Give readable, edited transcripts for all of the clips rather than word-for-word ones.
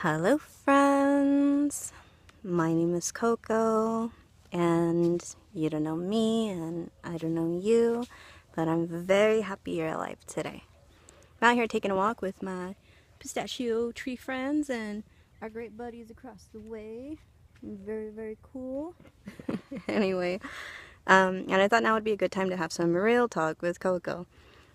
Hello friends, my name is Coco, and you don't know me and I don't know you, but I'm very happy you're alive today. I'm out here taking a walk with my pistachio tree friends and our great buddies across the way. Very, very cool. Anyway, and I thought now would be a good time to have some real talk with Coco.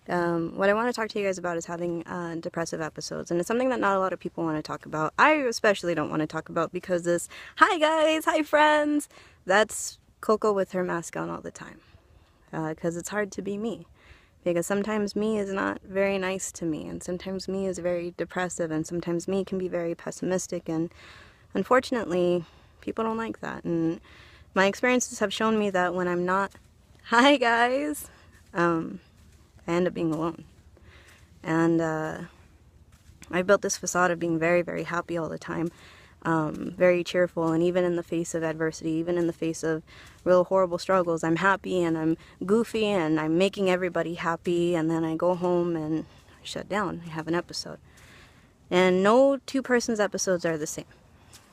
What I want to talk to you guys about is having depressive episodes, and it's something that not a lot of people want to talk about. I especially don't want to talk about because this, hi guys, hi friends, that's Coco with her mask on all the time. Because it's hard to be me. Because sometimes me is not very nice to me, and sometimes me is very depressive, and sometimes me can be very pessimistic, and unfortunately, people don't like that. And my experiences have shown me that when I'm not, hi guys, I end up being alone. And I built this facade of being very, very happy all the time, very cheerful, and even in the face of adversity, even in the face of real horrible struggles, I'm happy and I'm goofy and I'm making everybody happy, and then I go home and shut down. I have an episode. And no two persons' episodes are the same.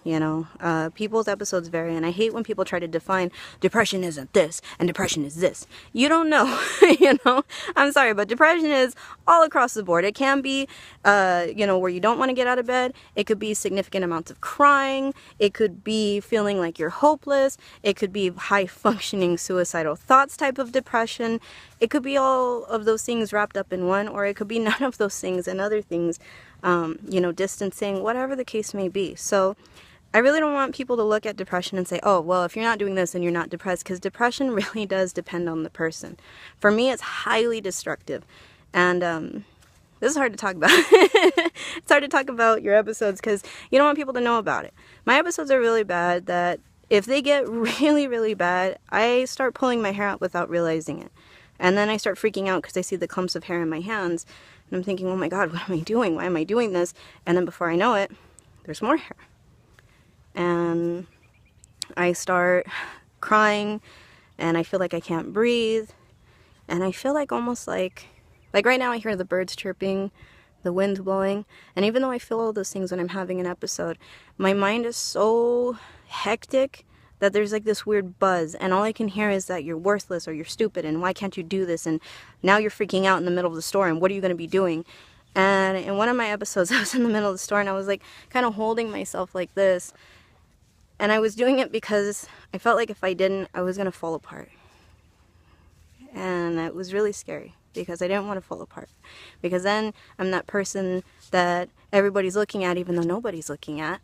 You know, people's episodes vary, and I hate when people try to define depression isn't this and depression is this. You don't know, you know? I'm sorry, but depression is all across the board. It can be, you know, where you don't want to get out of bed. It could be significant amounts of crying. It could be feeling like you're hopeless. It could be high-functioning suicidal thoughts type of depression. It could be all of those things wrapped up in one, or it could be none of those things and other things, you know, distancing, whatever the case may be. So I really don't want people to look at depression and say, oh, well, if you're not doing this, then you're not depressed, because depression really does depend on the person. For me, it's highly destructive. And this is hard to talk about. It's hard to talk about your episodes because you don't want people to know about it. My episodes are really bad that if they get really, really bad, I start pulling my hair out without realizing it. And then I start freaking out because I see the clumps of hair in my hands. And I'm thinking, oh my God, what am I doing? Why am I doing this? And then before I know it, there's more hair. And I start crying, and I feel like I can't breathe, and I feel like almost like right now I hear the birds chirping, the wind blowing, and even though I feel all those things when I'm having an episode, my mind is so hectic that there's like this weird buzz, and all I can hear is that you're worthless or you're stupid, and why can't you do this, and now you're freaking out in the middle of the store, and what are you going to be doing? And in one of my episodes, I was in the middle of the store, and I was like kind of holding myself like this. And I was doing it because I felt like if I didn't, I was going to fall apart. And it was really scary because I didn't want to fall apart. Because then I'm that person that everybody's looking at even though nobody's looking at.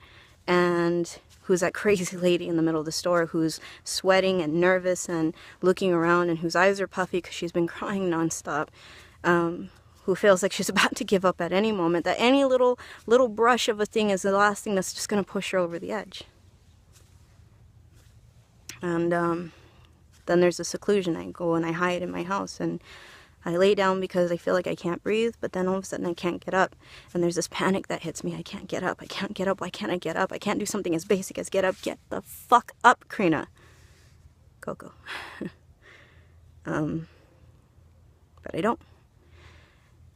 And who's that crazy lady in the middle of the store who's sweating and nervous and looking around and whose eyes are puffy because she's been crying nonstop. Who feels like she's about to give up at any moment. That any little brush of a thing is the last thing that's just going to push her over the edge. And then there's a seclusion. I go and I hide in my house and I lay down because I feel like I can't breathe, but then all of a sudden I can't get up. And there's this panic that hits me. I can't get up. I can't get up. Why can't I get up? I can't do something as basic as get up. Get the fuck up, Krina. Coco. But I don't.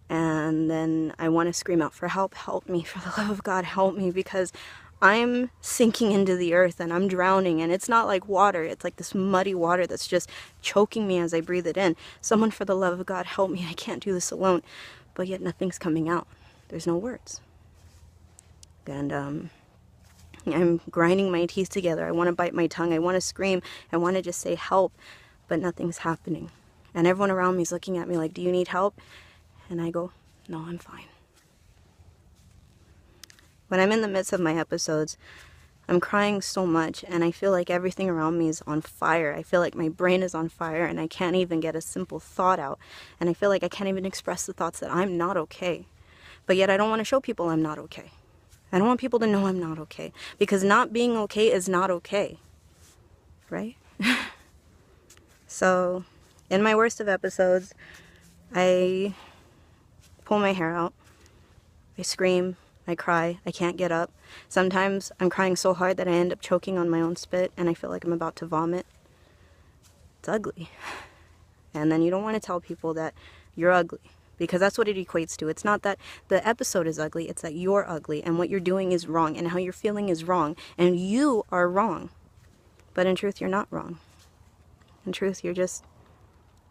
And then I want to scream out for help. Help me. For the love of God, help me, because I'm sinking into the earth and I'm drowning, and it's not like water. It's like this muddy water that's just choking me as I breathe it in. Someone, for the love of God, help me. I can't do this alone. But yet nothing's coming out. There's no words. And I'm grinding my teeth together. I want to bite my tongue. I want to scream. I want to just say help, but nothing's happening. And everyone around me is looking at me like, do you need help? And I go, no, I'm fine. When I'm in the midst of my episodes, I'm crying so much, and I feel like everything around me is on fire. I feel like my brain is on fire, and I can't even get a simple thought out. And I feel like I can't even express the thoughts that I'm not okay. But yet I don't want to show people I'm not okay. I don't want people to know I'm not okay, because not being okay is not okay. Right? So, in my worst of episodes, I pull my hair out. I scream. I cry. I can't get up. Sometimes I'm crying so hard that I end up choking on my own spit and I feel like I'm about to vomit. It's ugly. And then you don't want to tell people that you're ugly because that's what it equates to. It's not that the episode is ugly, it's that you're ugly and what you're doing is wrong and how you're feeling is wrong and you are wrong. But in truth, you're not wrong. In truth, you're just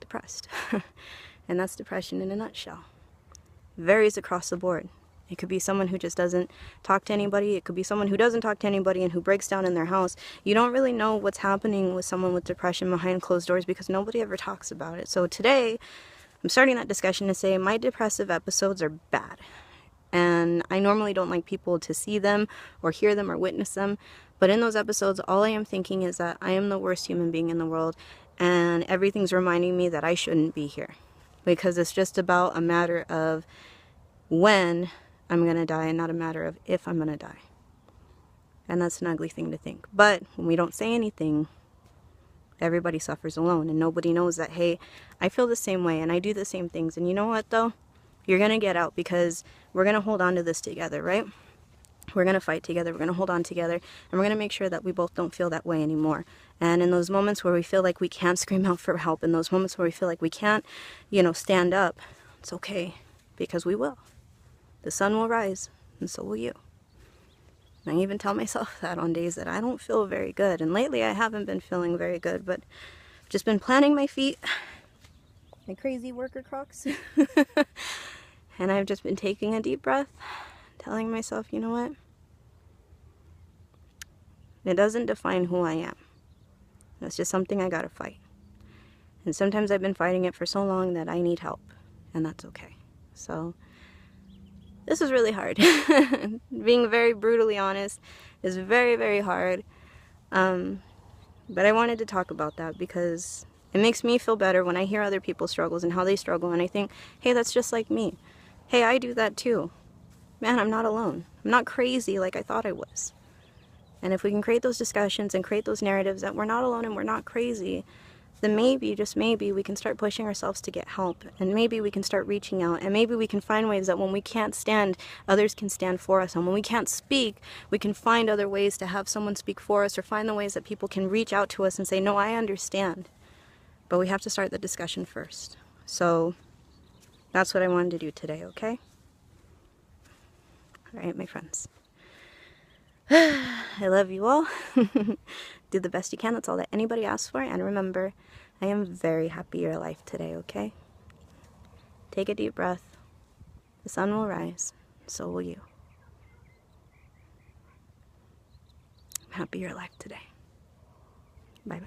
depressed. And that's depression in a nutshell. Varies across the board. It could be someone who just doesn't talk to anybody. It could be someone who doesn't talk to anybody and who breaks down in their house. You don't really know what's happening with someone with depression behind closed doors because nobody ever talks about it. So today, I'm starting that discussion to say my depressive episodes are bad. And I normally don't like people to see them or hear them or witness them. But in those episodes, all I am thinking is that I am the worst human being in the world. And everything's reminding me that I shouldn't be here. Because it's just about a matter of when I'm going to die and not a matter of if I'm going to die. And that's an ugly thing to think. But when we don't say anything, everybody suffers alone. And nobody knows that, hey, I feel the same way and I do the same things. And you know what, though? You're going to get out because we're going to hold on to this together, right? We're going to fight together. We're going to hold on together. And we're going to make sure that we both don't feel that way anymore. And in those moments where we feel like we can't scream out for help, in those moments where we feel like we can't, stand up, it's okay because we will. The sun will rise, and so will you. And I even tell myself that on days that I don't feel very good. And lately I haven't been feeling very good, but I've just been planting my feet, my crazy worker Crocs. And I've just been taking a deep breath, telling myself, you know what? It doesn't define who I am. It's just something I gotta fight. And sometimes I've been fighting it for so long that I need help, and that's okay. So this is really hard. Being very brutally honest is very, very hard. But I wanted to talk about that because it makes me feel better when I hear other people's struggles and how they struggle. And I think, hey, that's just like me. Hey, I do that too. Man, I'm not alone. I'm not crazy like I thought I was. And if we can create those discussions and create those narratives that we're not alone and we're not crazy, then maybe, just maybe, we can start pushing ourselves to get help. And maybe we can start reaching out. And maybe we can find ways that when we can't stand, others can stand for us. And when we can't speak, we can find other ways to have someone speak for us or find the ways that people can reach out to us and say, no, I understand. But we have to start the discussion first. So that's what I wanted to do today, okay? All right, my friends. I love you all. Do the best you can. That's all that anybody asks for. And remember, I am very happy you're alive today, okay? Take a deep breath. The sun will rise. So will you. I'm happy you're alive today. Bye-bye.